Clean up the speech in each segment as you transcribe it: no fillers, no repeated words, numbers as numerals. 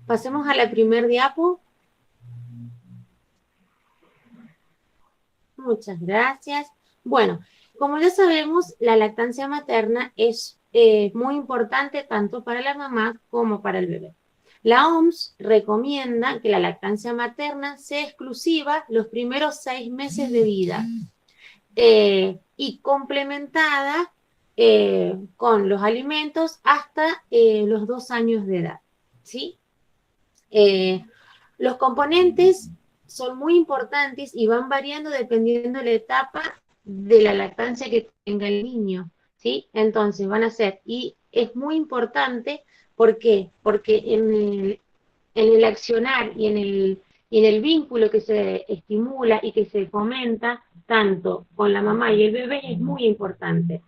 Pasemos a la primer diapo. Muchas gracias. Bueno, como ya sabemos, la lactancia materna es muy importante tanto para la mamá como para el bebé. La OMS recomienda que la lactancia materna sea exclusiva los primeros 6 meses de vida y complementada con los alimentos hasta los 2 años de edad. ¿Sí? Los componentes son muy importantes y van variando dependiendo de la etapa de la lactancia que tenga el niño, ¿sí? Entonces van a ser, y es muy importante, ¿por qué? Porque en el accionar y en el vínculo que se estimula y que se fomenta tanto con la mamá y el bebé es muy importante,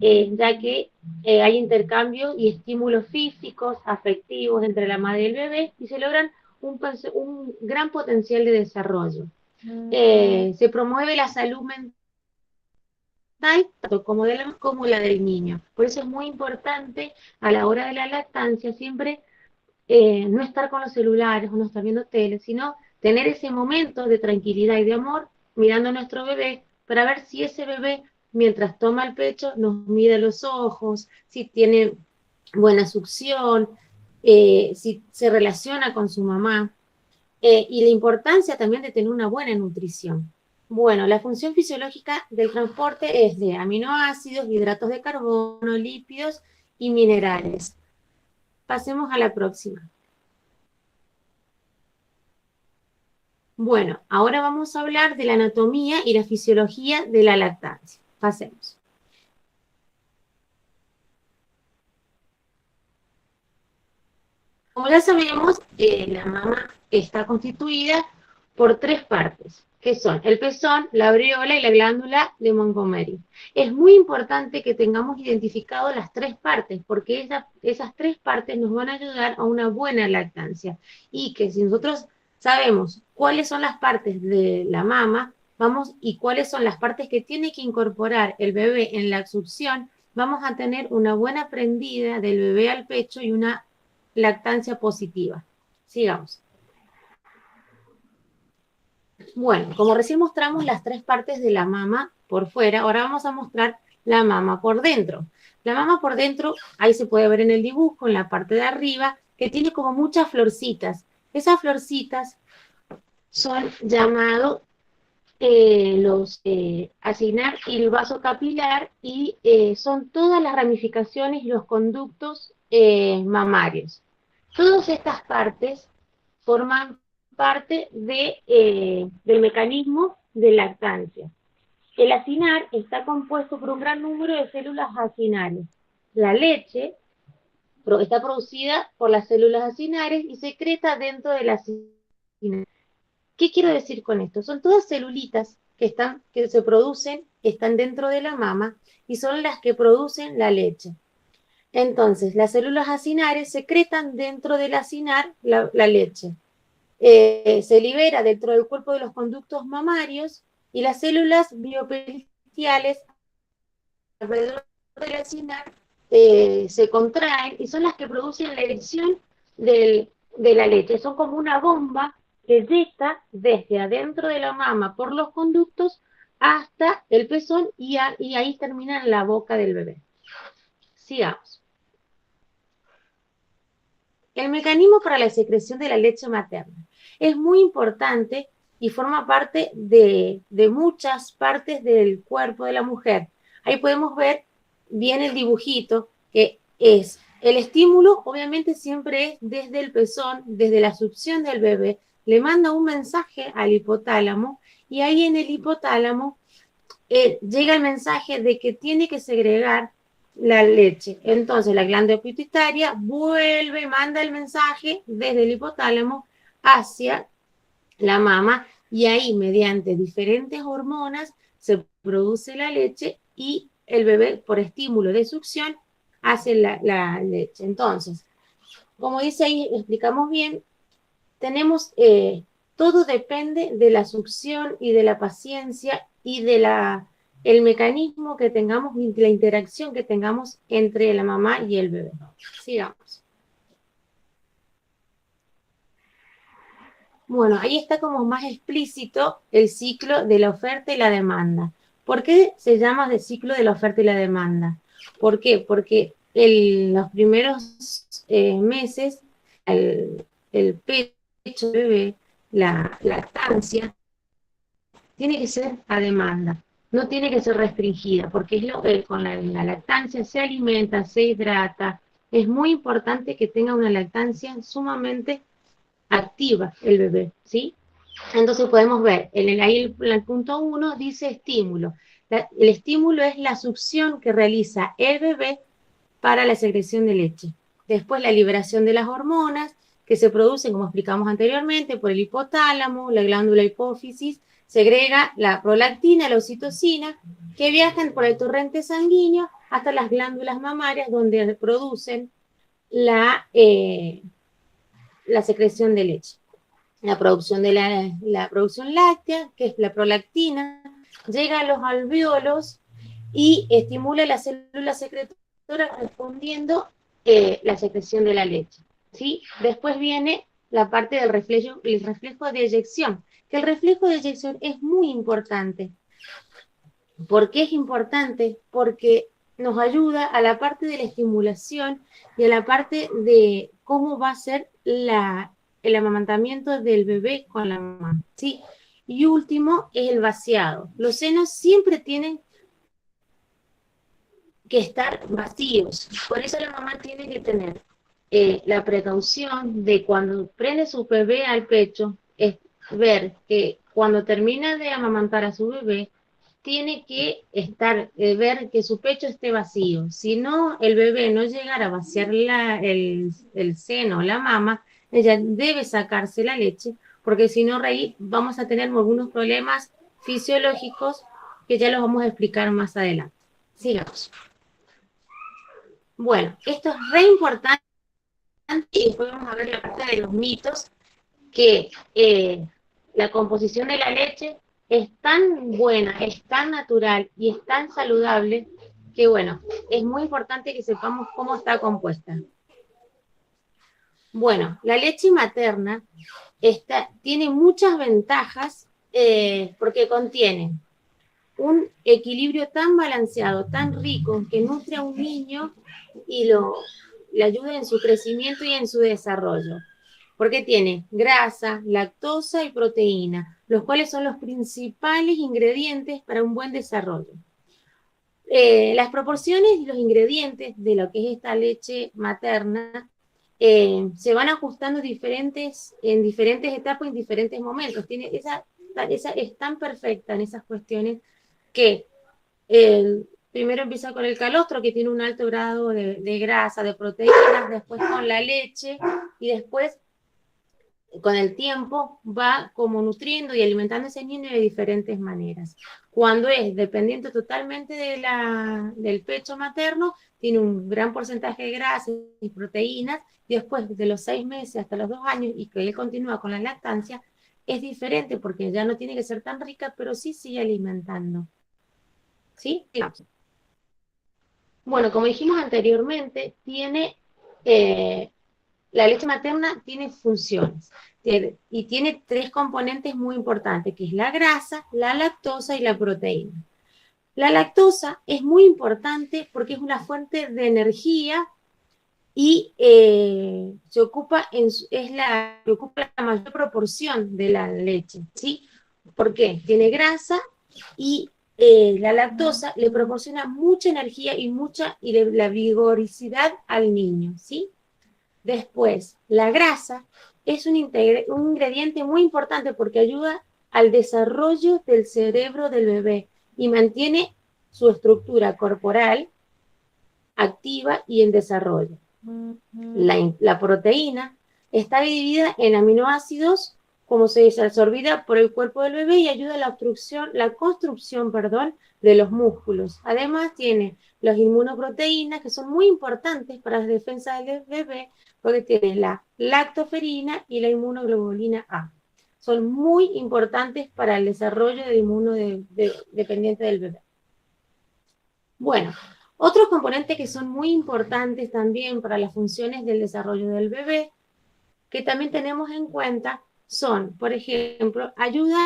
ya que hay intercambio y estímulos físicos, afectivos entre la madre y el bebé y se logran un gran potencial de desarrollo. Se promueve la salud mental tanto como la del niño. Por eso es muy importante a la hora de la lactancia siempre no estar con los celulares o no estar viendo tele, sino tener ese momento de tranquilidad y de amor mirando a nuestro bebé para ver si ese bebé, mientras toma el pecho, nos mira los ojos, si tiene buena succión, si se relaciona con su mamá, y la importancia también de tener una buena nutrición. Bueno, la función fisiológica del transporte es de aminoácidos, hidratos de carbono, lípidos y minerales. Pasemos a la próxima. Bueno, ahora vamos a hablar de la anatomía y la fisiología de la lactancia. Pasemos. Como ya sabemos, la mama está constituida por 3 partes, que son el pezón, la areola y la glándula de Montgomery. Es muy importante que tengamos identificado las 3 partes, porque esas 3 partes nos van a ayudar a una buena lactancia. Y que si nosotros sabemos cuáles son las partes de la mama, y cuáles son las partes que tiene que incorporar el bebé en la succión, vamos a tener una buena prendida del bebé al pecho y una lactancia positiva. Sigamos. Bueno, como recién mostramos las 3 partes de la mama por fuera, ahora vamos a mostrar la mama por dentro. La mama por dentro, ahí se puede ver en el dibujo, en la parte de arriba, que tiene como muchas florcitas. Esas florcitas son llamados los acinar y el vaso capilar y son todas las ramificaciones y los conductos mamarios. Todas estas partes forman parte del mecanismo de lactancia. El acinar está compuesto por un gran número de células acinares. La leche está producida por las células acinares y secreta dentro de la acina. ¿Qué quiero decir con esto? Son todas celulitas que se producen, están dentro de la mama y son las que producen la leche. Entonces, las células acinares secretan dentro del acinar la leche. Se libera dentro del cuerpo de los conductos mamarios y las células biopericiales alrededor del acinar se contraen y son las que producen la erección de la leche. Son como una bomba que eyecta desde adentro de la mama por los conductos hasta el pezón y ahí termina en la boca del bebé. Sigamos. El mecanismo para la secreción de la leche materna es muy importante y forma parte de muchas partes del cuerpo de la mujer. Ahí podemos ver bien el dibujito, que es el estímulo, obviamente siempre es desde el pezón, desde la succión del bebé, le manda un mensaje al hipotálamo y ahí en el hipotálamo llega el mensaje de que tiene que segregar la leche. Entonces la glándula pituitaria vuelve, manda el mensaje desde el hipotálamo hacia la mama y ahí mediante diferentes hormonas se produce la leche y el bebé por estímulo de succión hace la leche. Entonces, como dice ahí, explicamos bien, tenemos, todo depende de la succión y de la paciencia y el mecanismo que tengamos y la interacción que tengamos entre la mamá y el bebé. Sigamos. Bueno, ahí está como más explícito el ciclo de la oferta y la demanda. ¿Por qué se llama de ciclo de la oferta y la demanda? ¿Por qué? Porque los primeros meses el pecho del bebé, la lactancia, tiene que ser a demanda, no tiene que ser restringida, porque es con la lactancia se alimenta, se hidrata. Es muy importante que tenga una lactancia sumamente activa el bebé, ¿sí? Entonces podemos ver, ahí el punto 1 dice estímulo. El estímulo es la succión que realiza el bebé para la secreción de leche. Después la liberación de las hormonas que se producen, como explicamos anteriormente, por el hipotálamo, la glándula hipófisis, segrega la prolactina, la oxitocina, que viajan por el torrente sanguíneo hasta las glándulas mamarias donde producen la secreción de leche. La producción de la producción láctea, que es la prolactina, llega a los alvéolos y estimula las células secretoras respondiendo la secreción de la leche, ¿sí? Después viene la parte del reflejo, el reflejo de eyección, que el reflejo de eyección es muy importante. ¿Por qué es importante? Porque nos ayuda a la parte de la estimulación y a la parte de cómo va a ser el amamantamiento del bebé con la mamá, ¿sí? Y último es el vaciado. Los senos siempre tienen que estar vacíos. Por eso la mamá tiene que tener la precaución de cuando prende su bebé al pecho, es ver que cuando termina de amamantar a su bebé, tiene que ver que su pecho esté vacío. Si no, el bebé no llegara a vaciar el seno, la mama, ella debe sacarse la leche, porque si no, ahí vamos a tener algunos problemas fisiológicos que ya los vamos a explicar más adelante. Sigamos. Bueno, esto es re importante y después vamos a ver la parte de los mitos, que la composición de la leche es tan buena, es tan natural y es tan saludable que, bueno, es muy importante que sepamos cómo está compuesta. Bueno, la leche materna tiene muchas ventajas porque contiene un equilibrio tan balanceado, tan rico, que nutre a un niño y le ayuda en su crecimiento y en su desarrollo. Porque tiene grasa, lactosa y proteína, los cuales son los principales ingredientes para un buen desarrollo. Las proporciones y los ingredientes de lo que es esta leche materna se van ajustando en diferentes etapas, en diferentes momentos. Es tan perfecta en esas cuestiones que primero empieza con el calostro, que tiene un alto grado de grasa, de proteínas, después con la leche y después con el tiempo va como nutriendo y alimentando a ese niño de diferentes maneras. Cuando es dependiente totalmente del pecho materno, tiene un gran porcentaje de grasa y proteínas, y después de los 6 meses hasta los 2 años, y que él continúa con la lactancia, es diferente porque ya no tiene que ser tan rica, pero sí sigue alimentando. ¿Sí? Bueno, como dijimos anteriormente, la leche materna tiene funciones y tiene 3 componentes muy importantes, que es la grasa, la lactosa y la proteína. La lactosa es muy importante porque es una fuente de energía y ocupa la mayor proporción de la leche, ¿sí? ¿Por qué? Tiene grasa y la lactosa le proporciona mucha energía y la vigorosidad al niño, ¿sí? Después, la grasa es un ingrediente muy importante porque ayuda al desarrollo del cerebro del bebé y mantiene su estructura corporal activa y en desarrollo. La proteína está dividida en aminoácidos, como se dice, absorbida por el cuerpo del bebé y ayuda a la construcción de los músculos. Además, tiene las inmunoproteínas, que son muy importantes para la defensa del bebé, porque tiene la lactoferina y la inmunoglobulina A. Son muy importantes para el desarrollo de inmunodependiente del bebé. Bueno, otros componentes que son muy importantes también para las funciones del desarrollo del bebé, que también tenemos en cuenta, son, por ejemplo, ayuda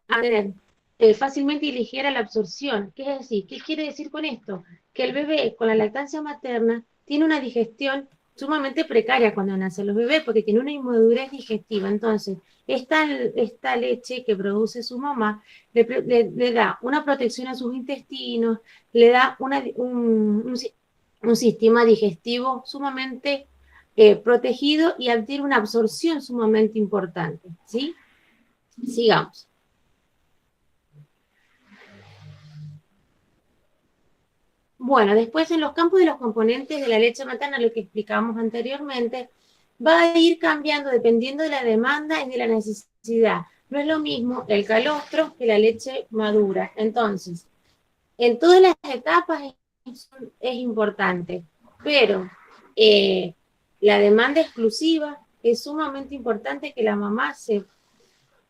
a tener fácilmente y ligera la absorción. ¿Qué es decir? ¿Qué quiere decir con esto? Que el bebé con la lactancia materna tiene una digestión sumamente precaria cuando nacen los bebés porque tiene una inmadurez digestiva. Entonces, esta leche que produce su mamá le da una protección a sus intestinos, le da un sistema digestivo sumamente protegido y tiene una absorción sumamente importante. ¿Sí? Sigamos. Bueno, después en los campos de los componentes de la leche materna, lo que explicamos anteriormente, va a ir cambiando dependiendo de la demanda y de la necesidad. No es lo mismo el calostro que la leche madura. Entonces, en todas las etapas es importante, pero la demanda exclusiva es sumamente importante que la mamá se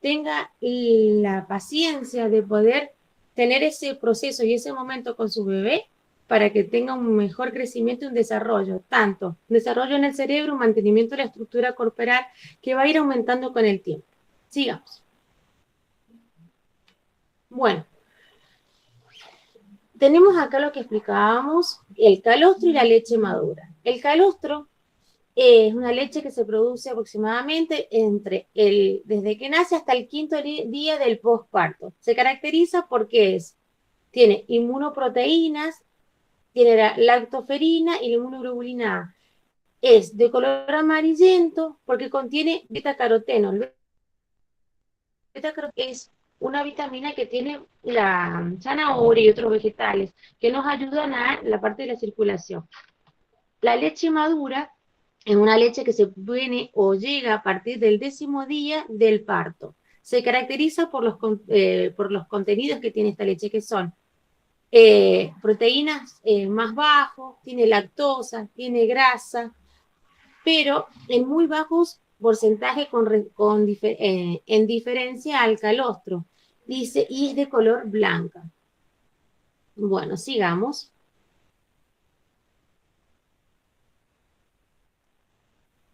tenga la paciencia de poder tener ese proceso y ese momento con su bebé para que tenga un mejor crecimiento y un desarrollo, tanto un desarrollo en el cerebro, un mantenimiento de la estructura corporal que va a ir aumentando con el tiempo. Sigamos. Bueno, tenemos acá lo que explicábamos, el calostro y la leche madura. El calostro es una leche que se produce aproximadamente desde que nace hasta el quinto día del posparto. Se caracteriza porque tiene inmunoproteínas, tiene la lactoferina y la inmunoglobulina A. Es de color amarillento porque contiene beta-caroteno. El beta-caroteno es una vitamina que tiene la zanahoria y otros vegetales que nos ayudan a la parte de la circulación. La leche madura es una leche que se viene o llega a partir del 10.º día del parto. Se caracteriza por los contenidos que tiene esta leche, que son proteínas más bajos, tiene lactosa, tiene grasa, pero en muy bajos porcentajes en diferencia al calostro. Dice, y es de color blanca. Bueno, sigamos.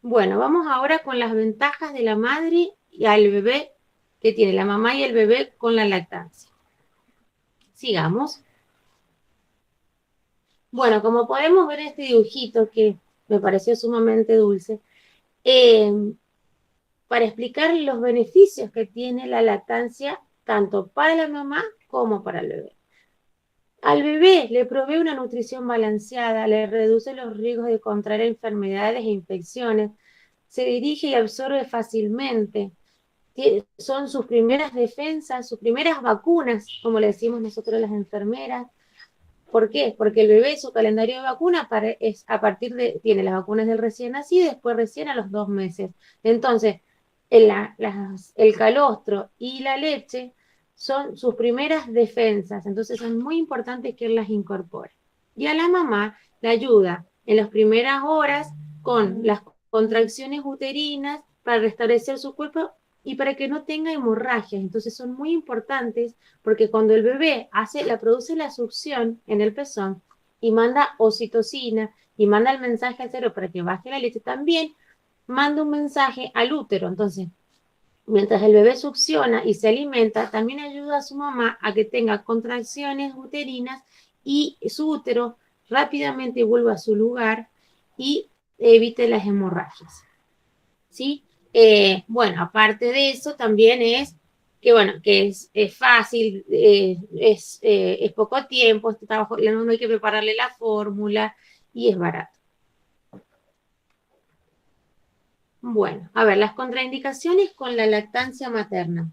Bueno, vamos ahora con las ventajas de la madre y al bebé que tiene la mamá y el bebé con la lactancia. Sigamos. Bueno, como podemos ver en este dibujito que me pareció sumamente dulce, eh, para explicar los beneficios que tiene la lactancia tanto para la mamá como para el bebé. Al bebé le provee una nutrición balanceada, le reduce los riesgos de contraer enfermedades e infecciones, se dirige y absorbe fácilmente, son sus primeras defensas, sus primeras vacunas, como le decimos nosotros las enfermeras. ¿Por qué? Porque el bebé, su calendario de vacuna es a partir tiene las vacunas del recién nacido y después recién a los 2 meses. Entonces, el calostro y la leche son sus primeras defensas, entonces son muy importantes que él las incorpore. Y a la mamá le ayuda en las primeras horas con las contracciones uterinas para restablecer su cuerpo y para que no tenga hemorragias. Entonces son muy importantes porque cuando el bebé produce la succión en el pezón y manda oxitocina y manda el mensaje al cerebro para que baje la leche, también manda un mensaje al útero. Entonces, mientras el bebé succiona y se alimenta, también ayuda a su mamá a que tenga contracciones uterinas y su útero rápidamente vuelva a su lugar y evite las hemorragias. ¿Sí? Bueno, aparte de eso, también que, bueno, que es fácil, es poco tiempo, no hay que prepararle la fórmula y es barato. Bueno, a ver, las contraindicaciones con la lactancia materna.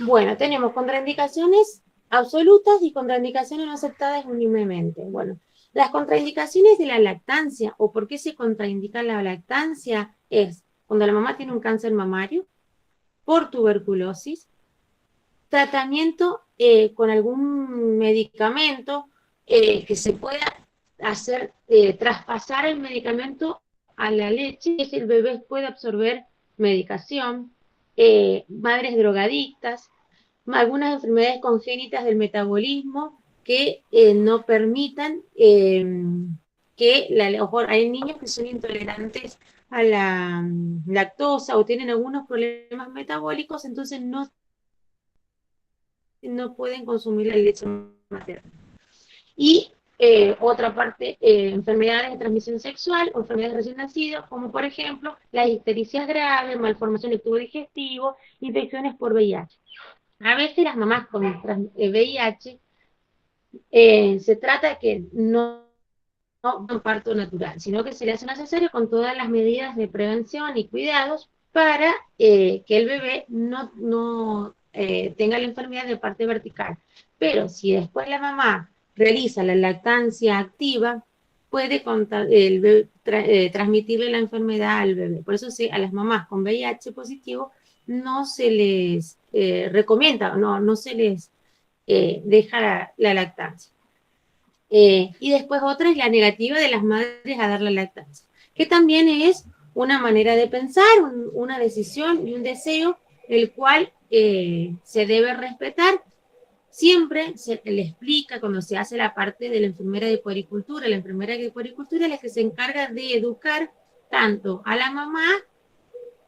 Bueno, tenemos contraindicaciones absolutas y contraindicaciones no aceptadas unánimemente. Bueno, las contraindicaciones de la lactancia o por qué se contraindica la lactancia es cuando la mamá tiene un cáncer mamario, por tuberculosis, tratamiento con algún medicamento que se pueda hacer, traspasar el medicamento a la leche, que el bebé pueda absorber medicación, madres drogadictas, algunas enfermedades congénitas del metabolismo que no permitan que a lo mejor hay niños que son intolerantes a la lactosa o tienen algunos problemas metabólicos, entonces no pueden consumir la leche materna. Y otra parte, enfermedades de transmisión sexual o enfermedades de recién nacidos, como por ejemplo las ictericias graves, malformación del tubo digestivo, infecciones por VIH. A veces las mamás con VIH se trata de que no un parto natural, sino que se le hace una cesárea con todas las medidas de prevención y cuidados para que el bebé no tenga la enfermedad de parte vertical. Pero si después la mamá realiza la lactancia activa, puede transmitirle la enfermedad al bebé. Por eso a las mamás con VIH positivo no se les recomienda, no se les deja la lactancia. Y después otra es la negativa de las madres a dar la lactancia, que también es una manera de pensar, una decisión y un deseo, el cual se debe respetar. Siempre se le explica cuando se hace la parte de la enfermera de puericultura. La enfermera de puericultura es la que se encarga de educar tanto a la mamá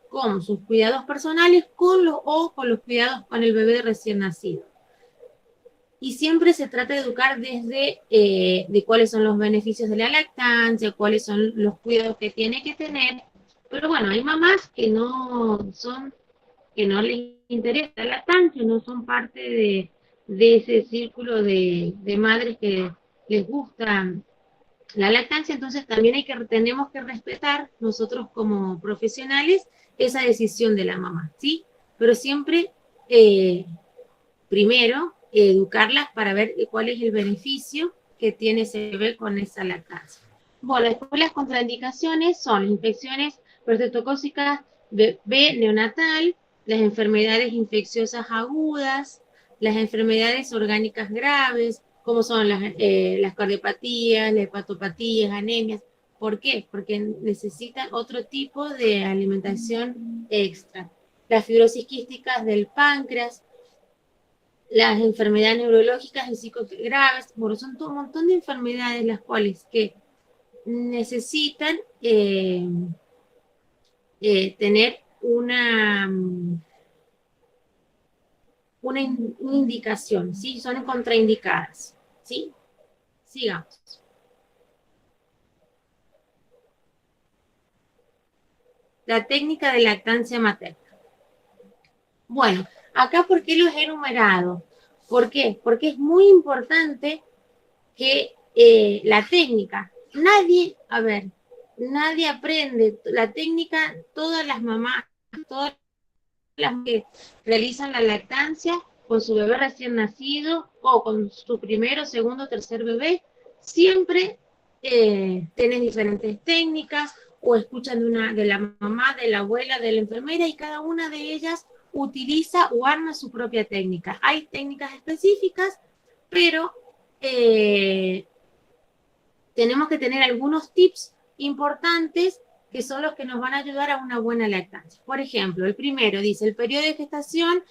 con sus cuidados personales o con los cuidados con el bebé recién nacido. Y siempre se trata de educar desde de cuáles son los beneficios de la lactancia, cuáles son los cuidados que tiene que tener. Pero bueno, hay mamás que no les interesa la lactancia, no son parte de ese círculo de madres que les gusta la lactancia, entonces también tenemos que respetar nosotros como profesionales esa decisión de la mamá, ¿sí? Pero siempre primero, educarlas para ver cuál es el beneficio que tiene ese bebé con esa lactancia. Bueno, después las contraindicaciones son las infecciones prostreptocócicas B neonatal, las enfermedades infecciosas agudas, las enfermedades orgánicas graves, como son las cardiopatías, las hepatopatías, anemias. ¿Por qué? Porque necesitan otro tipo de alimentación extra. Las fibrosis quísticas del páncreas, las enfermedades neurológicas y psicograves, bueno, son todo un montón de enfermedades las cuales que necesitan tener una indicación, ¿sí? Son contraindicadas, ¿sí? Sigamos. La técnica de lactancia materna. Bueno, acá, ¿por qué los he enumerado? ¿Por qué? Porque es muy importante que la técnica, nadie aprende la técnica, todas las mamás, todas las que realizan la lactancia con su bebé recién nacido o con su primero, segundo, tercer bebé, siempre tienen diferentes técnicas o escuchan de la mamá, de la abuela, de la enfermera y cada una de ellas utiliza o arma su propia técnica. Hay técnicas específicas, pero tenemos que tener algunos tips importantes que son los que nos van a ayudar a una buena lactancia. Por ejemplo, el primero dice, el periodo de gestación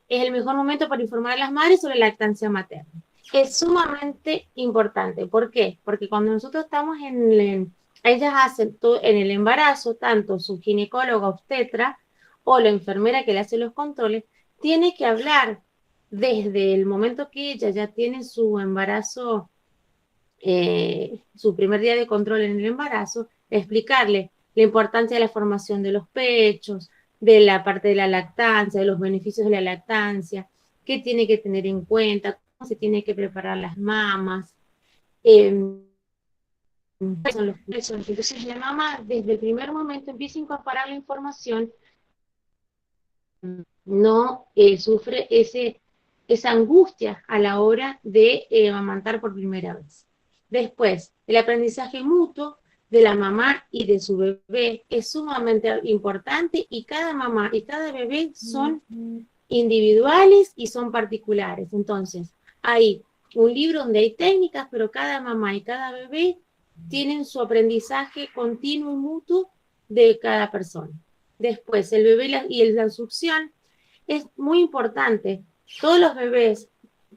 es el mejor momento para informar a las madres sobre la lactancia materna. Es sumamente importante. ¿Por qué? Porque cuando nosotros estamos ellas hacen todo en el embarazo, tanto su ginecóloga obstetra o la enfermera que le hace los controles, tiene que hablar desde el momento que ella ya tiene su embarazo, su primer día de control en el embarazo, explicarle la importancia de la formación de los pechos, de la parte de la lactancia, de los beneficios de la lactancia, qué tiene que tener en cuenta, cómo se tiene que preparar las mamas, son los pesos. Entonces la mamá desde el primer momento empieza a incorporar la información, no sufre esa angustia a la hora de amamantar por primera vez. Después, el aprendizaje mutuo de la mamá y de su bebé es sumamente importante y cada mamá y cada bebé son individuales y son particulares. Entonces, hay un libro donde hay técnicas, pero cada mamá y cada bebé tienen su aprendizaje continuo y mutuo de cada persona. Después, el bebé y la succión es muy importante. Todos los bebés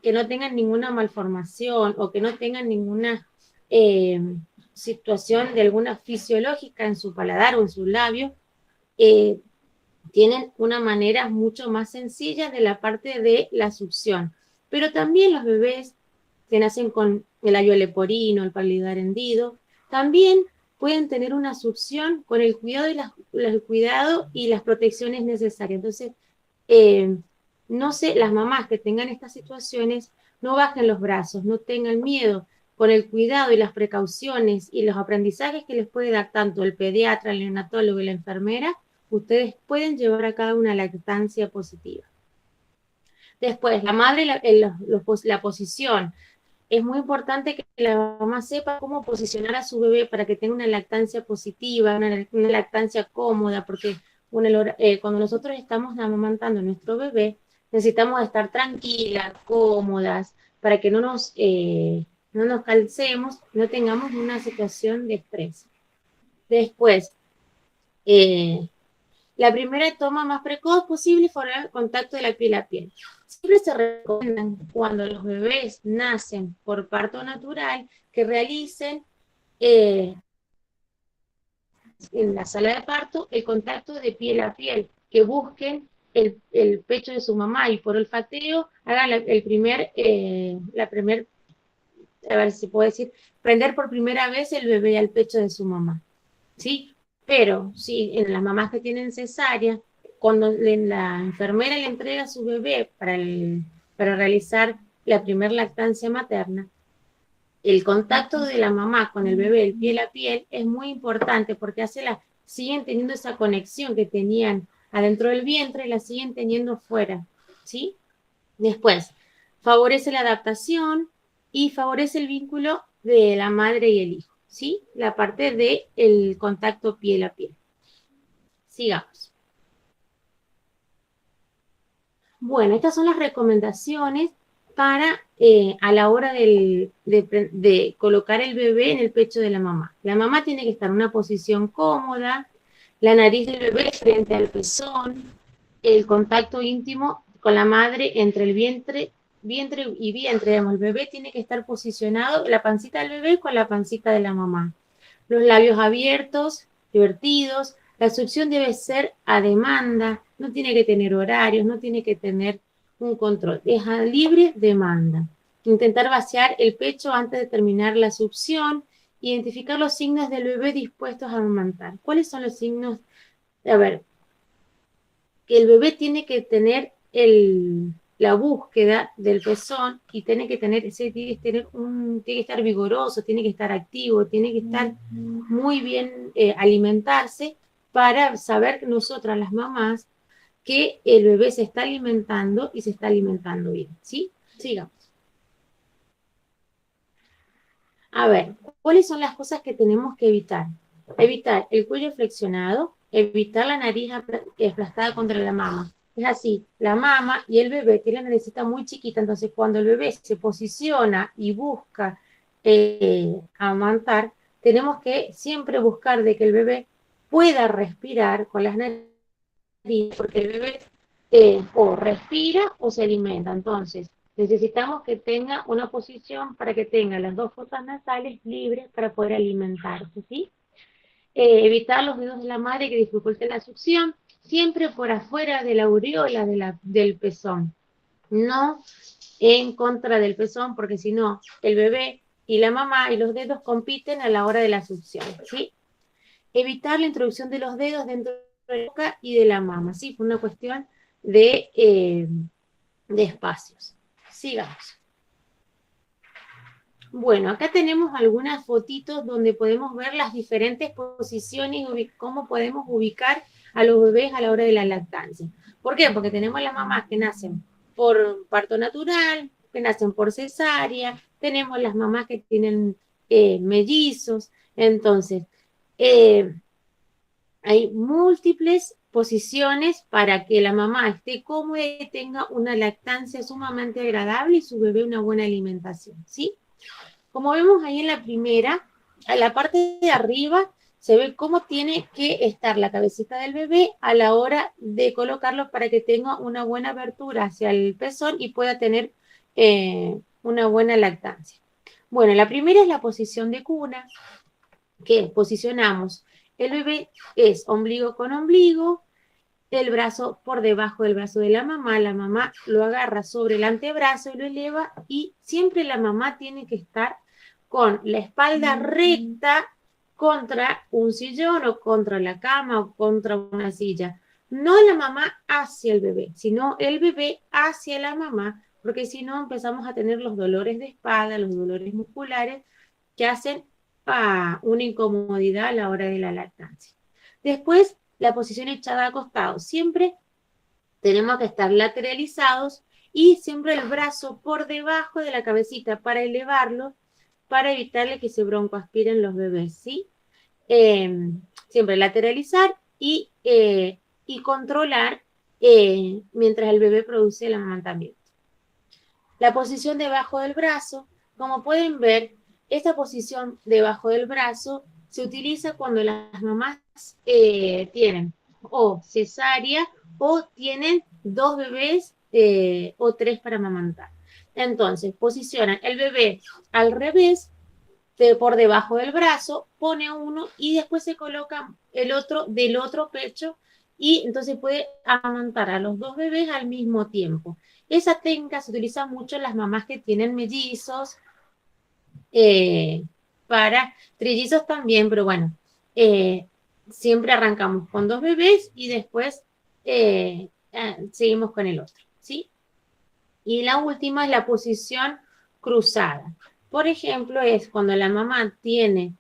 que no tengan ninguna malformación o que no tengan ninguna eh, situación de alguna fisiológica en su paladar o en sus labios, eh, tienen una manera mucho más sencilla de la parte de la succión. Pero también los bebés que nacen con el labio leporino, el palidar hendido, también pueden tener una succión con el cuidado el cuidado y las protecciones necesarias. Entonces, eh, no sé, las mamás que tengan estas situaciones, no bajen los brazos, no tengan miedo. Con el cuidado y las precauciones y los aprendizajes que les puede dar tanto el pediatra, el neonatólogo y la enfermera, ustedes pueden llevar a cabo una lactancia positiva. Después, la madre, la posición. Es muy importante que la mamá sepa cómo posicionar a su bebé para que tenga una lactancia positiva, una lactancia cómoda, porque cuando nosotros estamos amamantando a nuestro bebé, necesitamos estar tranquilas, cómodas, para que no nos calcemos, no tengamos una situación de estrés. Después, eh, la primera toma más precoz posible fue el contacto de la piel a piel. Siempre se recomienda cuando los bebés nacen por parto natural que realicen eh, en la sala de parto el contacto de piel a piel, que busquen el pecho de su mamá y por olfateo hagan a ver si puedo decir, prender por primera vez el bebé al pecho de su mamá. ¿Sí? Pero sí, en las mamás que tienen cesárea, cuando la enfermera le entrega a su bebé para realizar la primer lactancia materna, el contacto de la mamá con el bebé, el piel a piel, es muy importante porque siguen teniendo esa conexión que tenían adentro del vientre y la siguen teniendo fuera, ¿sí? Después, favorece la adaptación y favorece el vínculo de la madre y el hijo, ¿sí? La parte del contacto piel a piel. Sigamos. Bueno, estas son las recomendaciones para a la hora de colocar el bebé en el pecho de la mamá. La mamá tiene que estar en una posición cómoda, la nariz del bebé frente al pezón, el contacto íntimo con la madre entre el vientre y vientre, digamos, el bebé tiene que estar posicionado, la pancita del bebé con la pancita de la mamá. Los labios abiertos, divertidos, la succión debe ser a demanda, no tiene que tener horarios, no tiene que tener un control, es a libre demanda. Intentar vaciar el pecho antes de terminar la succión, identificar los signos del bebé dispuestos a amamantar. ¿Cuáles son los signos? A ver, que el bebé tiene que tener la búsqueda del pezón y tiene que estar vigoroso, tiene que estar activo, tiene que estar muy bien alimentarse para saber nosotras las mamás que el bebé se está alimentando y se está alimentando bien, ¿sí? Sigamos. A ver, ¿cuáles son las cosas que tenemos que evitar? Evitar el cuello flexionado, evitar la nariz aplastada contra la mama. Es así, la mama y el bebé tienen la naricita muy chiquita, entonces cuando el bebé se posiciona y busca amamantar, tenemos que siempre buscar de que el bebé pueda respirar con las narices, porque el bebé o respira o se alimenta. Entonces, necesitamos que tenga una posición para que tenga las dos fosas nasales libres para poder alimentarse, ¿sí? Evitar los dedos de la madre que dificulten la succión, siempre por afuera de la aureola del pezón, no en contra del pezón, porque si no, el bebé y la mamá y los dedos compiten a la hora de la succión, ¿sí? Evitar la introducción de los dedos dentro de la boca y de la mama, ¿sí? Por una cuestión de espacios. Sigamos. Bueno, acá tenemos algunas fotitos donde podemos ver las diferentes posiciones y cómo podemos ubicar a los bebés a la hora de la lactancia. ¿Por qué? Porque tenemos las mamás que nacen por parto natural, que nacen por cesárea, tenemos las mamás que tienen mellizos, entonces eh, hay múltiples posiciones para que la mamá esté cómoda y tenga una lactancia sumamente agradable y su bebé una buena alimentación, ¿sí? Como vemos ahí en la primera, a la parte de arriba se ve cómo tiene que estar la cabecita del bebé a la hora de colocarlo para que tenga una buena abertura hacia el pezón y pueda tener una buena lactancia. Bueno, la primera es la posición de cuna, que posicionamos. El bebé es ombligo con ombligo, el brazo por debajo del brazo de la mamá lo agarra sobre el antebrazo y lo eleva y siempre la mamá tiene que estar con la espalda recta contra un sillón o contra la cama o contra una silla. No la mamá hacia el bebé, sino el bebé hacia la mamá, porque si no empezamos a tener los dolores de espalda, los dolores musculares que hacen una incomodidad a la hora de la lactancia. Después, la posición echada a costado. Siempre tenemos que estar lateralizados y siempre el brazo por debajo de la cabecita para elevarlo, para evitarle que se broncoaspiren los bebés, ¿sí? Siempre lateralizar y controlar mientras el bebé produce el amamantamiento. La posición debajo del brazo, como pueden ver, esta posición debajo del brazo se utiliza cuando las mamás tienen o cesárea o tienen 2 bebés o 3 para amamantar. Entonces, posicionan el bebé al revés, por debajo del brazo, pone uno y después se coloca el otro del otro pecho y entonces puede amamantar a los 2 bebés al mismo tiempo. Esa técnica se utiliza mucho en las mamás que tienen mellizos, para trillizos también, pero bueno, siempre arrancamos con 2 bebés y después seguimos con el otro, ¿sí? Y la última es la posición cruzada. Por ejemplo, es cuando la mamá tiene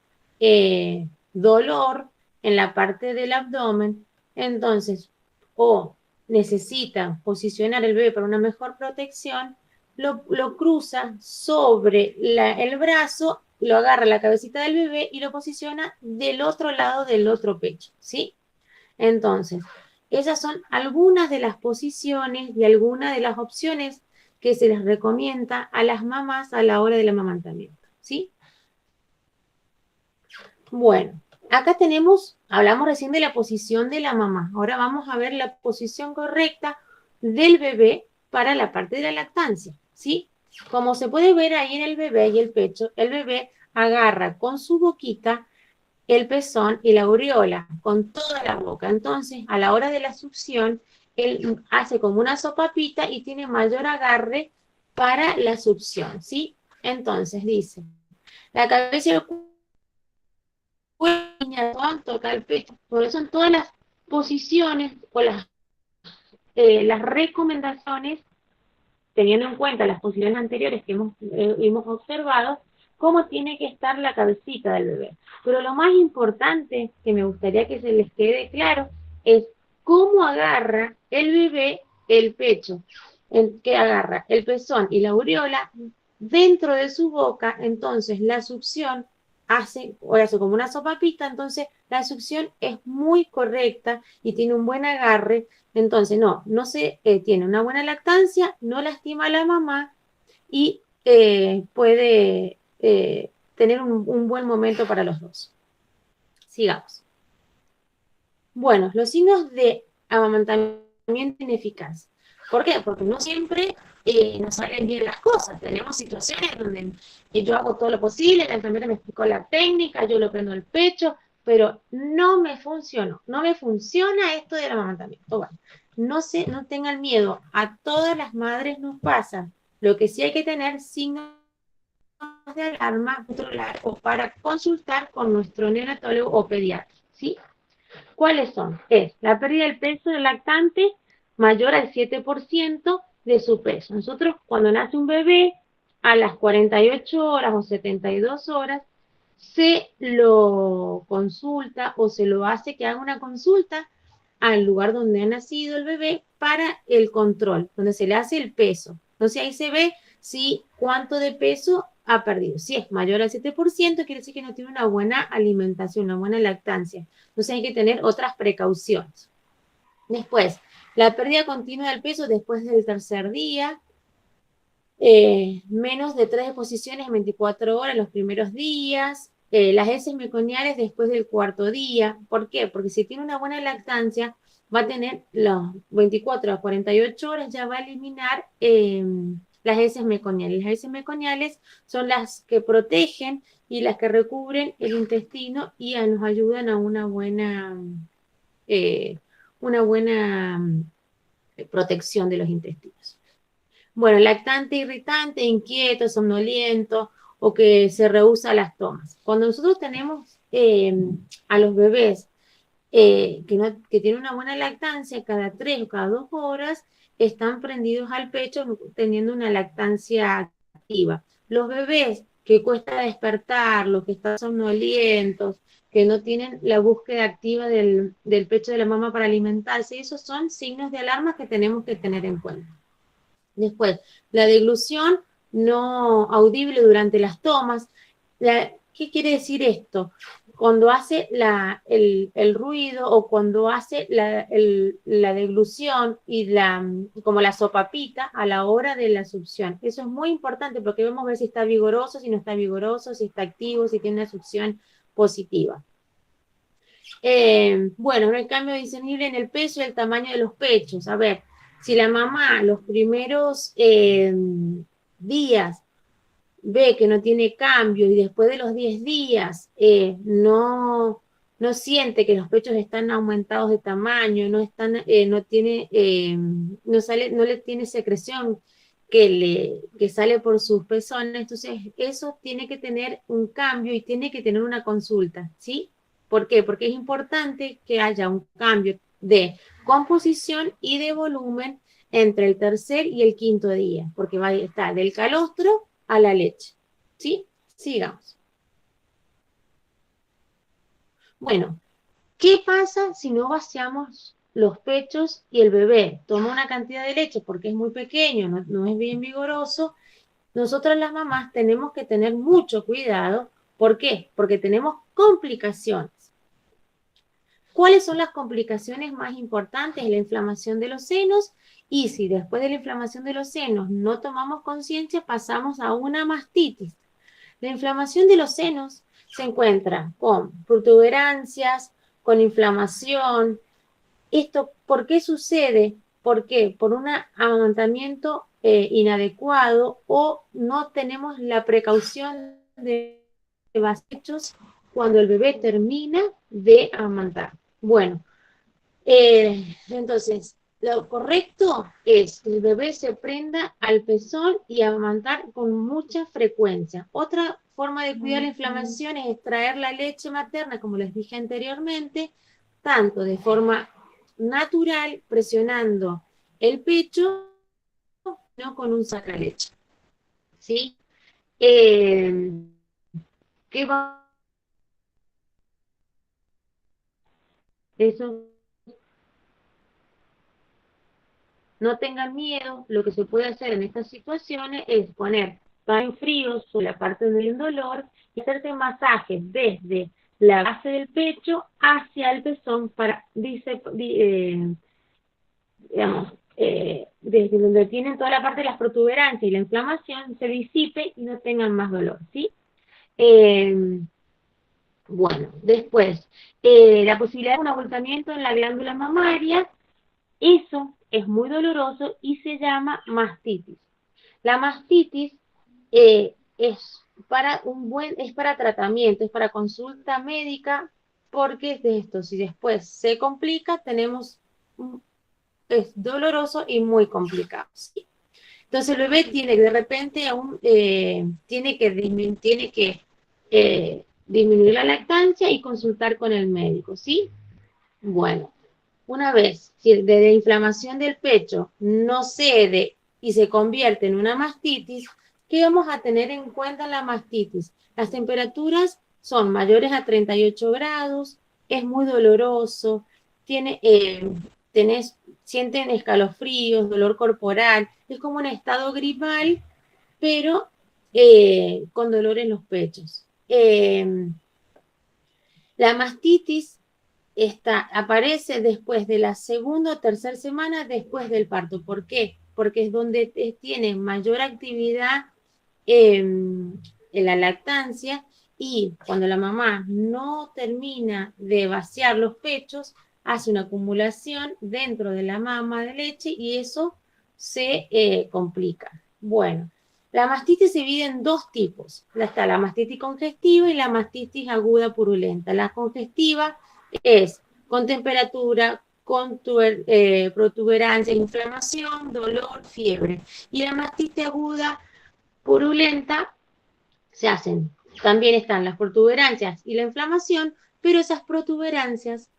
dolor en la parte del abdomen, entonces, o necesita posicionar el bebé para una mejor protección, lo cruza sobre el brazo, lo agarra la cabecita del bebé y lo posiciona del otro lado del otro pecho, ¿sí? Entonces, esas son algunas de las posiciones y algunas de las opciones que se les recomienda a las mamás a la hora del amamantamiento, ¿sí? Bueno, acá hablamos recién de la posición de la mamá. Ahora vamos a ver la posición correcta del bebé para la parte de la lactancia, ¿sí? Como se puede ver ahí en el bebé y el pecho, el bebé agarra con su boquita el pezón y la aureola con toda la boca. Entonces, a la hora de la succión, él hace como una sopapita y tiene mayor agarre para la succión, ¿sí? Entonces, dice, la cabeza y el cuello, toca el pecho. Por eso en todas las posiciones o las recomendaciones, teniendo en cuenta las posiciones anteriores que hemos observado, cómo tiene que estar la cabecita del bebé. Pero lo más importante que me gustaría que se les quede claro es cómo agarra el bebé el pecho, que agarra el pezón y la aureola dentro de su boca. Entonces la succión hace como una sopapita, entonces la succión es muy correcta y tiene un buen agarre. Entonces no se tiene una buena lactancia, no lastima a la mamá y puede tener un buen momento para los dos. Sigamos. Bueno, los signos de amamantamiento ineficaz. ¿Por qué? Porque no siempre nos salen bien las cosas. Tenemos situaciones donde yo hago todo lo posible, la enfermera me explicó la técnica, yo lo prendo el pecho, pero no me funcionó. No me funciona esto del amamantamiento. Bueno, no tengan miedo. A todas las madres nos pasa. Lo que sí hay que tener signos de alarma, controlar o para consultar con nuestro neonatólogo o pediatra, ¿sí? ¿Cuáles son? Es la pérdida del peso del lactante mayor al 7% de su peso. Nosotros cuando nace un bebé, a las 48 horas o 72 horas, se lo consulta o se lo hace que haga una consulta al lugar donde ha nacido el bebé para el control, donde se le hace el peso. Entonces ahí se ve si cuánto de peso ha perdido. Si es mayor al 7%, quiere decir que no tiene una buena alimentación, una buena lactancia. Entonces hay que tener otras precauciones. Después, la pérdida continua del peso después del tercer día, menos de 3 exposiciones en 24 horas los primeros días, las heces meconiales después del cuarto día. ¿Por qué? Porque si tiene una buena lactancia, va a tener los 24 a 48 horas, ya va a eliminar las heces meconiales. Las heces meconiales son las que protegen y las que recubren el intestino y nos ayudan a eh, una buena protección de los intestinos. Bueno, lactante, irritante, inquieto, somnoliento o que se rehúsa a las tomas. Cuando nosotros tenemos a los bebés que tienen una buena lactancia, cada 3 o cada 2 horas están prendidos al pecho teniendo una lactancia activa. Los bebés que cuesta despertar, los que están somnolientos, que no tienen la búsqueda activa del pecho de la mamá para alimentarse, esos son signos de alarma que tenemos que tener en cuenta. Después, la deglución no audible durante las tomas. ¿Qué quiere decir esto? Cuando hace el ruido o cuando hace la deglución y como la sopapita a la hora de la succión. Eso es muy importante porque vamos a ver si está vigoroso, si no está vigoroso, si está activo, si tiene una succión positiva. Bueno, no hay cambio discernible en el peso y el tamaño de los pechos. A ver, si la mamá los primeros días ve que no tiene cambio y después de los 10 días no siente que los pechos están aumentados de tamaño, no le tiene secreción que sale por sus pezones, entonces eso tiene que tener un cambio y tiene que tener una consulta, ¿sí? ¿Por qué? Porque es importante que haya un cambio de composición y de volumen entre el tercer y el quinto día, porque va a estar del calostro a la leche. ¿Sí? Sigamos. Bueno, ¿qué pasa si no vaciamos los pechos y el bebé toma una cantidad de leche porque es muy pequeño, no es bien vigoroso? Nosotras las mamás tenemos que tener mucho cuidado. ¿Por qué? Porque tenemos complicaciones. ¿Cuáles son las complicaciones más importantes? La inflamación de los senos, y si después de la inflamación de los senos no tomamos conciencia, pasamos a una mastitis. La inflamación de los senos se encuentra con protuberancias, con inflamación. ¿Esto por qué sucede? ¿Por qué? Por un amamantamiento inadecuado o no tenemos la precaución de hechos cuando el bebé termina de amamantar. Bueno, entonces, lo correcto es que el bebé se prenda al pezón y amamantar con mucha frecuencia. Otra forma de cuidar la inflamación es extraer la leche materna, como les dije anteriormente, tanto de forma natural, presionando el pecho, no con un sacaleche. ¿Sí? ¿Qué va? Eso. No tengan miedo, lo que se puede hacer en estas situaciones es poner paños fríos sobre la parte del dolor y hacerte masajes desde la base del pecho hacia el pezón para, digamos, desde donde tienen toda la parte de las protuberancias y la inflamación se disipe y no tengan más dolor, ¿sí? Bueno, después, la posibilidad de un abultamiento en la glándula mamaria. Eso es muy doloroso y se llama mastitis. La mastitis es para tratamiento, es para consulta médica, porque es de esto. Si después se complica, es doloroso y muy complicado. ¿Sí? Entonces el bebé tiene de repente tiene que disminuir la lactancia y consultar con el médico, ¿sí? Bueno, una vez si de la inflamación del pecho no cede y se convierte en una mastitis, ¿qué vamos a tener en cuenta en la mastitis? Las temperaturas son mayores a 38 grados, es muy doloroso, sienten escalofríos, dolor corporal, es como un estado gripal, pero con dolor en los pechos. La mastitis aparece después de la segunda o tercera semana después del parto. ¿Por qué? Porque es donde tiene mayor actividad en la lactancia y cuando la mamá no termina de vaciar los pechos, hace una acumulación dentro de la mama de leche y eso se complica. Bueno, la mastitis se divide en dos tipos. Está la mastitis congestiva y la mastitis aguda purulenta. La congestiva es con temperatura, con protuberancia, inflamación, dolor, fiebre. Y la mastitis aguda purulenta se hacen. También están las protuberancias y la inflamación, pero esas protuberancias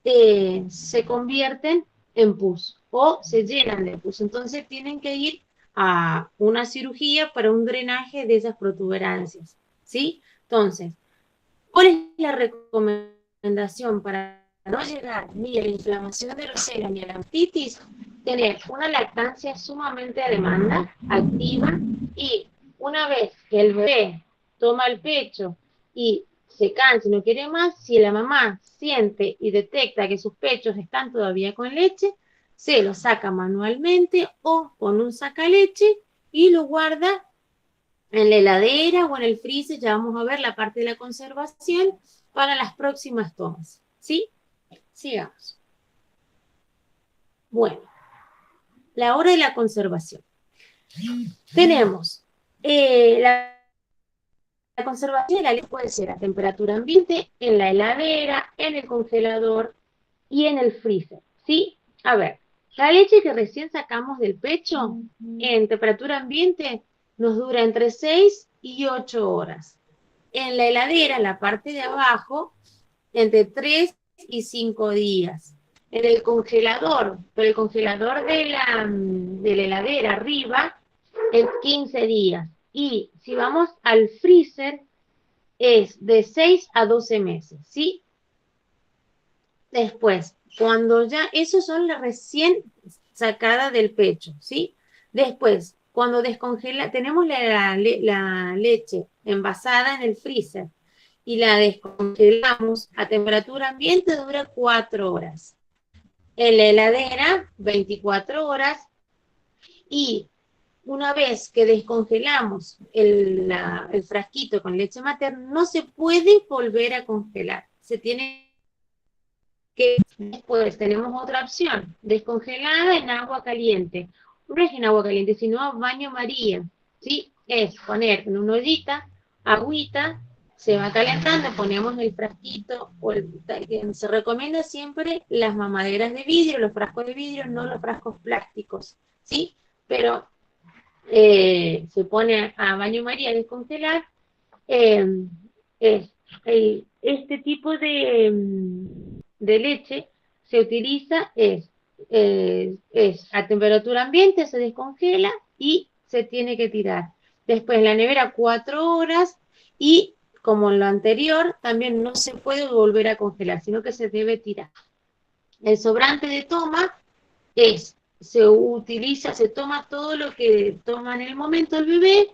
se convierten en pus o se llenan de pus. Entonces tienen que ir a una cirugía para un drenaje de esas protuberancias, ¿sí? Entonces, ¿cuál es la recomendación para no llegar ni a la inflamación de los senos ni a la mastitis? Tener una lactancia sumamente a demanda, activa, y una vez que el bebé toma el pecho y se cansa y no quiere más, si la mamá siente y detecta que sus pechos están todavía con leche, se lo saca manualmente o con un sacaleche y lo guarda en la heladera o en el freezer. Ya vamos a ver la parte de la conservación para las próximas tomas. ¿Sí? Sigamos. Bueno, la hora de la conservación. Tenemos la conservación de la leche puede ser a temperatura ambiente, en la heladera, en el congelador y en el freezer. ¿Sí? A ver, la leche que recién sacamos del pecho en temperatura ambiente nos dura entre 6 y 8 horas. En la heladera, en la parte de abajo, entre 3 y 5 días. En el congelador, pero el congelador de la heladera arriba, es 15 días. Y si vamos al freezer, es de 6 a 12 meses, ¿sí? Después, cuando ya, esos son las recién sacadas del pecho, ¿sí? Después, cuando descongela, tenemos la leche envasada en el freezer y la descongelamos a temperatura ambiente, dura 4 horas. En la heladera, 24 horas. Y una vez que descongelamos el frasquito con leche materna, no se puede volver a congelar. Se tiene que, después tenemos otra opción, descongelada en agua caliente. No es en agua caliente, sino baño María, ¿sí? Es poner en una ollita, agüita, se va calentando, ponemos el frasquito, se recomienda siempre las mamaderas de vidrio, los frascos de vidrio, no los frascos plásticos, ¿sí? Pero se pone a baño María a descongelar. eh, es, este tipo de leche se utiliza, es a temperatura ambiente, se descongela y se tiene que tirar. Después la nevera 4 horas y como en lo anterior, también no se puede volver a congelar, sino que se debe tirar. El sobrante de toma se utiliza, se toma todo lo que toma en el momento el bebé,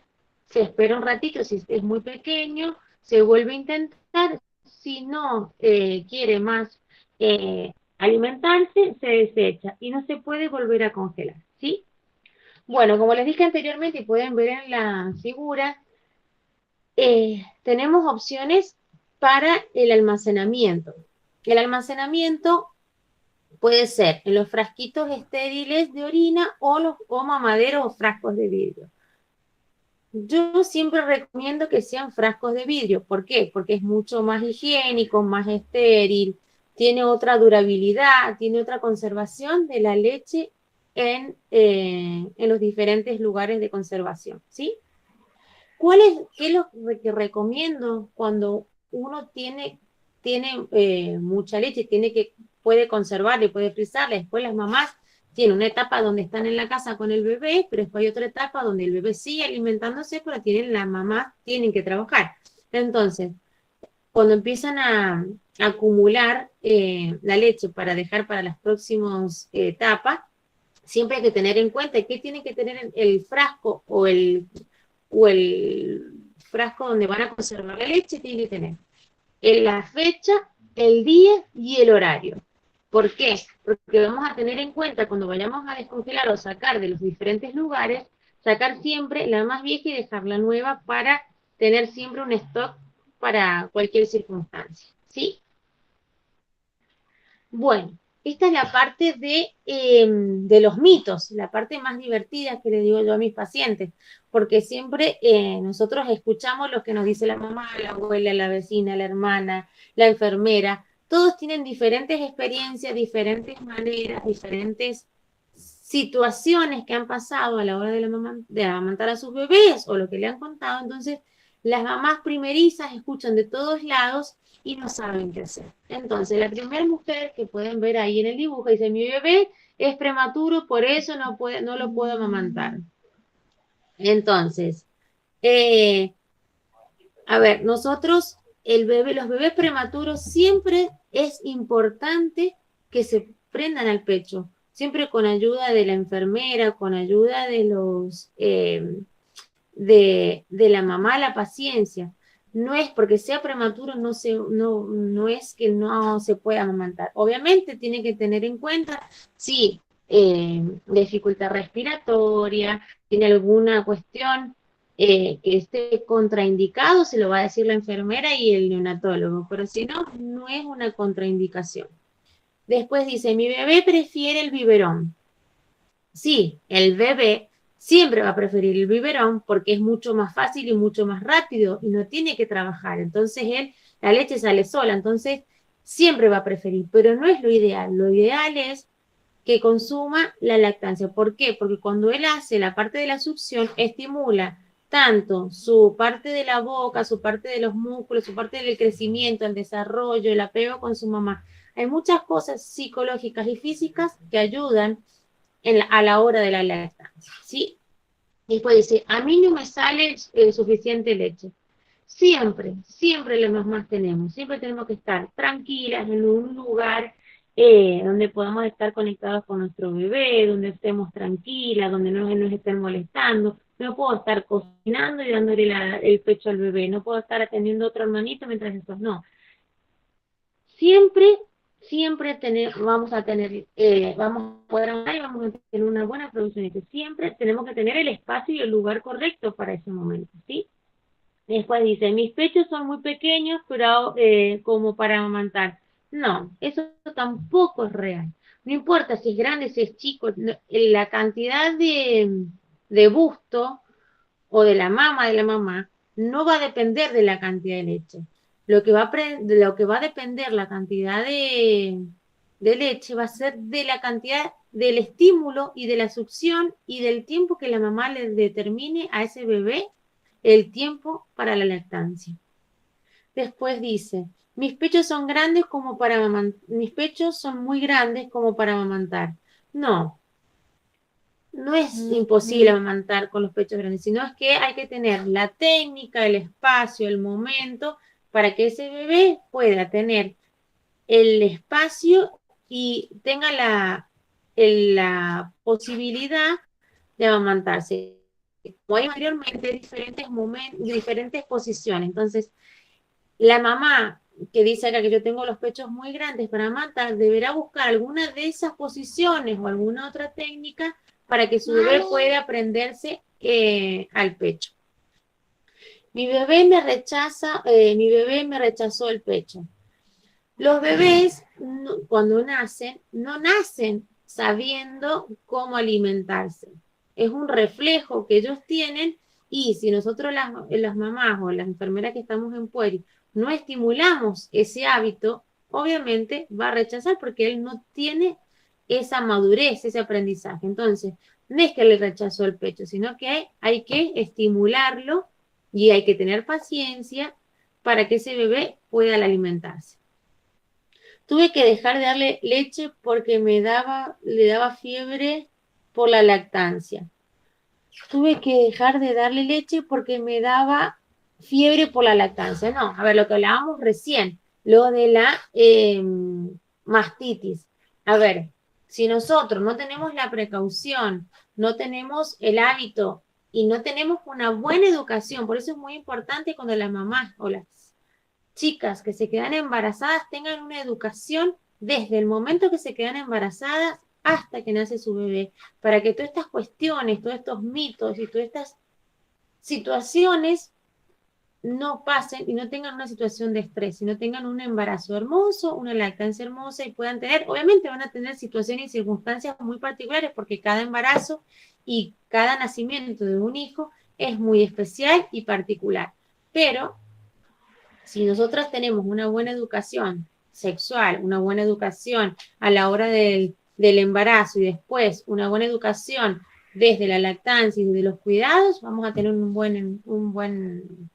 se espera un ratito si es muy pequeño, se vuelve a intentar, si no quiere más alimentarse, se desecha y no se puede volver a congelar, ¿sí? Bueno, como les dije anteriormente y pueden ver en la figura, tenemos opciones para el almacenamiento. El almacenamiento puede ser en los frasquitos estériles de orina o mamaderos o frascos de vidrio. Yo siempre recomiendo que sean frascos de vidrio. ¿Por qué? Porque es mucho más higiénico, más estéril, tiene otra durabilidad, tiene otra conservación de la leche en los diferentes lugares de conservación, ¿sí? ¿Qué es lo que recomiendo cuando uno tiene mucha leche, puede conservarla y puede frizarla? Después las mamás tienen una etapa donde están en la casa con el bebé, pero después hay otra etapa donde el bebé sigue alimentándose, pero las mamás tienen que trabajar. Entonces, cuando empiezan a acumular la leche para dejar para las próximas etapas, siempre hay que tener en cuenta que tiene que tener el frasco o el frasco donde van a conservar la leche, tiene que tener la fecha, el día y el horario. ¿Por qué? Porque vamos a tener en cuenta cuando vayamos a descongelar o sacar de los diferentes lugares, sacar siempre la más vieja y dejar la nueva para tener siempre un stock para cualquier circunstancia, ¿sí? Bueno, esta es la parte de los mitos, la parte más divertida que le digo yo a mis pacientes, porque siempre nosotros escuchamos lo que nos dice la mamá, la abuela, la vecina, la hermana, la enfermera. Todos tienen diferentes experiencias, diferentes maneras, diferentes situaciones que han pasado a la hora de amamantar a sus bebés o lo que le han contado. Entonces, las mamás primerizas escuchan de todos lados y no saben qué hacer. Entonces, la primera mujer que pueden ver ahí en el dibujo dice, mi bebé es prematuro, por eso no lo puedo amamantar. Entonces, eh, a ver, nosotros, los bebés prematuros siempre es importante que se prendan al pecho, siempre con ayuda de la enfermera, con ayuda de de la mamá, la paciencia. No es porque sea prematuro, no es que no se pueda amamantar. Obviamente tiene que tener en cuenta si dificultad respiratoria, tiene alguna cuestión que esté contraindicado, se lo va a decir la enfermera y el neonatólogo, pero si no, no es una contraindicación. Después dice, mi bebé prefiere el biberón. Sí, el bebé siempre va a preferir el biberón porque es mucho más fácil y mucho más rápido y no tiene que trabajar. Entonces la leche sale sola, entonces siempre va a preferir, pero no es lo ideal. Lo ideal es que consuma la lactancia. ¿Por qué? Porque cuando él hace la parte de la succión, estimula tanto su parte de la boca, su parte de los músculos, su parte del crecimiento, el desarrollo, el apego con su mamá. Hay muchas cosas psicológicas y físicas que ayudan a la hora de la lactancia, ¿sí? Y después dice, a mí no me sale suficiente leche. Siempre lo más tenemos. Siempre tenemos que estar tranquilas en un lugar donde podamos estar conectados con nuestro bebé, donde estemos tranquilas, donde no nos estén molestando. No puedo estar cocinando y dándole el pecho al bebé. No puedo estar atendiendo a otro hermanito mientras esto. No, siempre, vamos a poder hablar y vamos a tener una buena producción. Y que siempre tenemos que tener el espacio y el lugar correcto para ese momento, ¿sí? Después dice, mis pechos son muy pequeños, pero como para amamantar. No, eso tampoco es real. No importa si es grande, si es chico, la cantidad de busto o de la mamá no va a depender de la cantidad de leche. Lo que va a depender la cantidad de leche va a ser de la cantidad del estímulo y de la succión y del tiempo que la mamá le determine a ese bebé el tiempo para la lactancia. Después dice, mis pechos son muy grandes como para amamantar. No, no es imposible amamantar con los pechos grandes, sino es que hay que tener la técnica, el espacio, el momento para que ese bebé pueda tener el espacio y tenga la posibilidad de amamantarse. Como hay anteriormente, diferentes momentos, diferentes posiciones. Entonces, la mamá que dice acá que yo tengo los pechos muy grandes para amamantar, deberá buscar alguna de esas posiciones o alguna otra técnica para que su bebé pueda prenderse al pecho. Mi bebé me rechazó el pecho. Los bebés, cuando nacen, no nacen sabiendo cómo alimentarse. Es un reflejo que ellos tienen y si nosotros las mamás o las enfermeras que estamos en pueri no estimulamos ese hábito, obviamente va a rechazar porque él no tiene esa madurez, ese aprendizaje. Entonces, no es que le rechazó el pecho, sino que hay que estimularlo y hay que tener paciencia para que ese bebé pueda alimentarse. Tuve que dejar de darle leche porque le daba fiebre por la lactancia. Tuve que dejar de darle leche porque me daba fiebre por la lactancia. No, a ver, lo que hablábamos recién, lo de la mastitis. A ver, si nosotros no tenemos la precaución, no tenemos el hábito y no tenemos una buena educación, por eso es muy importante cuando las mamás o las chicas que se quedan embarazadas tengan una educación desde el momento que se quedan embarazadas hasta que nace su bebé, para que todas estas cuestiones, todos estos mitos y todas estas situaciones no pasen y no tengan una situación de estrés, sino tengan un embarazo hermoso, una lactancia hermosa y puedan tener, obviamente van a tener situaciones y circunstancias muy particulares porque cada embarazo y cada nacimiento de un hijo es muy especial y particular. Pero si nosotros tenemos una buena educación sexual, una buena educación a la hora del embarazo y después una buena educación desde la lactancia y desde los cuidados, vamos a tener un buen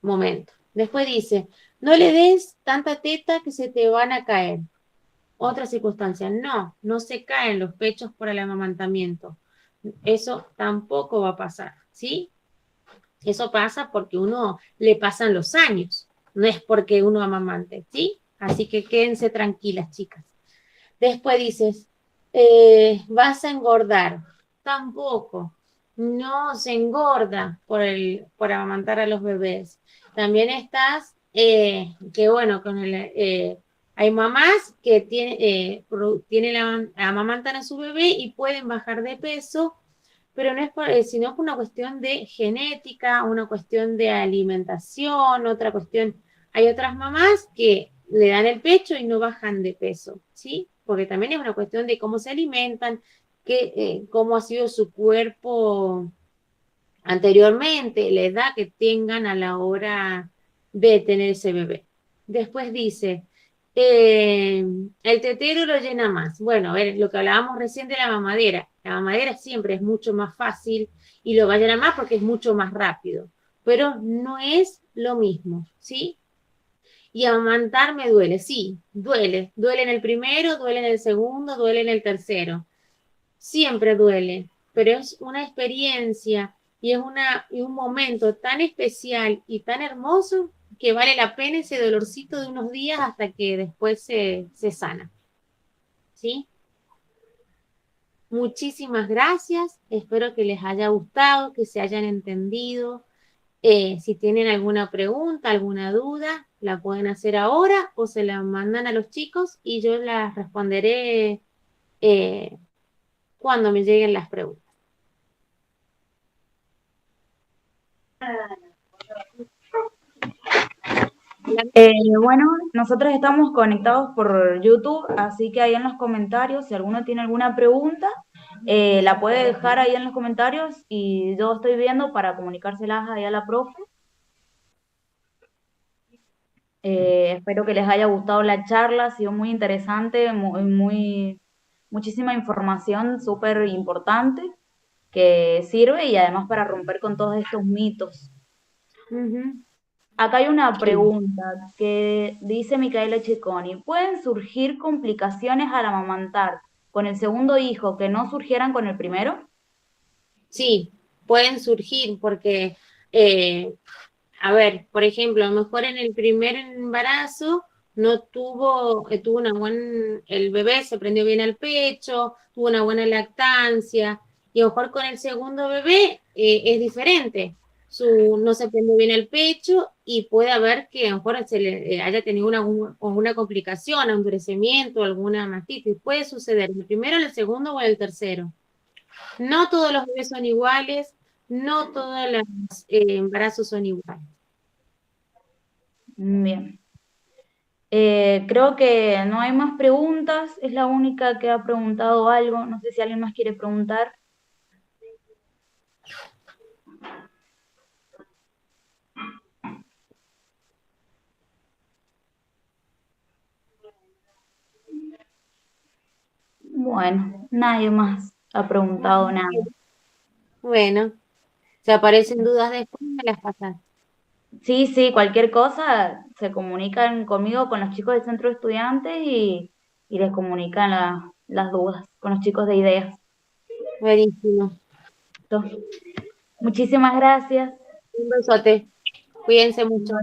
momento. Después dice, no le des tanta teta que se te van a caer. Otra circunstancia, no, no se caen los pechos por el amamantamiento. Eso tampoco va a pasar, ¿sí? Eso pasa porque uno le pasan los años, no es porque uno amamante, ¿sí? Así que quédense tranquilas, chicas. Después dices, vas a engordar. Tampoco. No se engorda por amamantar a los bebés. También estás, que bueno, hay mamás que amamantan a su bebé y pueden bajar de peso, pero no es sino por una cuestión de genética, una cuestión de alimentación, otra cuestión. Hay otras mamás que le dan el pecho y no bajan de peso, ¿sí? Porque también es una cuestión de cómo se alimentan, cómo ha sido su cuerpo anteriormente, la edad que tengan a la hora de tener ese bebé. Después dice, el tetero lo llena más. Bueno, a ver, lo que hablábamos recién de la mamadera. La mamadera siempre es mucho más fácil y lo va a llenar más porque es mucho más rápido. Pero no es lo mismo, ¿sí? Y amamantar me duele, sí, duele. Duele en el primero, duele en el segundo, duele en el tercero. Siempre duele, pero es una experiencia y un momento tan especial y tan hermoso que vale la pena ese dolorcito de unos días hasta que después se sana. ¿Sí? Muchísimas gracias, espero que les haya gustado, que se hayan entendido. Si tienen alguna pregunta, alguna duda, la pueden hacer ahora o se la mandan a los chicos y yo las responderé cuando me lleguen las preguntas. Bueno, nosotros estamos conectados por YouTube, así que ahí en los comentarios, si alguno tiene alguna pregunta, la puede dejar ahí en los comentarios y yo estoy viendo para comunicárselas ahí a la profe. Espero que les haya gustado la charla, ha sido muy interesante, muchísima información súper importante que sirve y además para romper con todos estos mitos. Acá hay una pregunta que dice Micaela Chicconi. ¿Pueden surgir complicaciones al amamantar con el segundo hijo que no surgieran con el primero? Sí, pueden surgir porque, a ver, por ejemplo, a lo mejor en el primer embarazo no tuvo el bebé se prendió bien al pecho, tuvo una buena lactancia, y a lo mejor con el segundo bebé es diferente. No se prendió bien el pecho y puede haber que a lo mejor se le haya tenido una complicación, un endurecimiento, alguna mastitis. Puede suceder en el primero, en el segundo o en el tercero. No todos los bebés son iguales, no todos los embarazos son iguales. Bien. Creo que no hay más preguntas, es la única que ha preguntado algo. No sé si alguien más quiere preguntar. Bueno, nadie más ha preguntado nada. Bueno, si aparecen dudas después, me las pasan. Sí, sí, cualquier cosa se comunican conmigo, con los chicos del centro de estudiantes y les comunican las dudas con los chicos de ideas. Buenísimo. Muchísimas gracias. Un besote. Cuídense mucho.